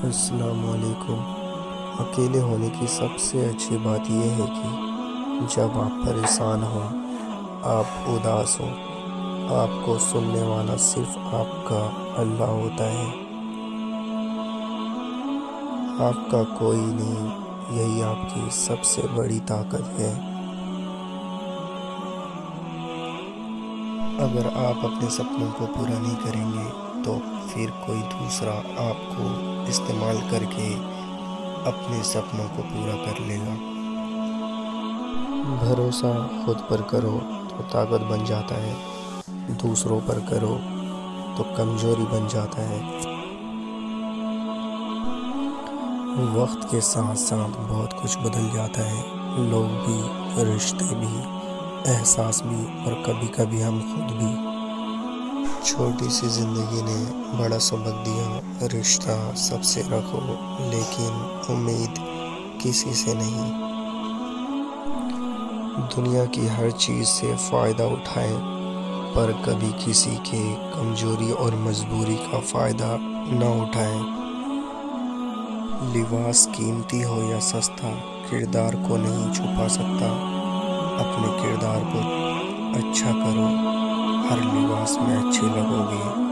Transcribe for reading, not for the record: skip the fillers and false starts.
السلام علیکم۔ اکیلے ہونے کی سب سے اچھی بات یہ ہے کہ جب آپ پریشان ہوں، آپ اداس ہوں، آپ کو سننے والا صرف آپ کا اللہ ہوتا ہے، آپ کا کوئی نہیں۔ یہی آپ کی سب سے بڑی طاقت ہے۔ اگر آپ اپنے سپنوں کو پورا نہیں کریں گے تو پھر کوئی دوسرا آپ کو استعمال کر کے اپنے سپنوں کو پورا کر لے گا۔ بھروسہ خود پر کرو تو طاقت بن جاتا ہے، دوسروں پر کرو تو کمزوری بن جاتا ہے۔ وقت کے ساتھ ساتھ بہت کچھ بدل جاتا ہے، لوگ بھی، رشتے بھی، احساس بھی، اور کبھی کبھی ہم خود بھی۔ چھوٹی سی زندگی نے بڑا سبق دیا، رشتہ سب سے رکھو لیکن امید کسی سے نہیں۔ دنیا کی ہر چیز سے فائدہ اٹھائیں پر کبھی کسی کے کمزوری اور مجبوری کا فائدہ نہ اٹھائیں۔ لباس قیمتی ہو یا سستا، کردار کو نہیں چھپا سکتا۔ اپنے کردار کو اچھا کرو، ہر لباس میں اچھے لگو گے۔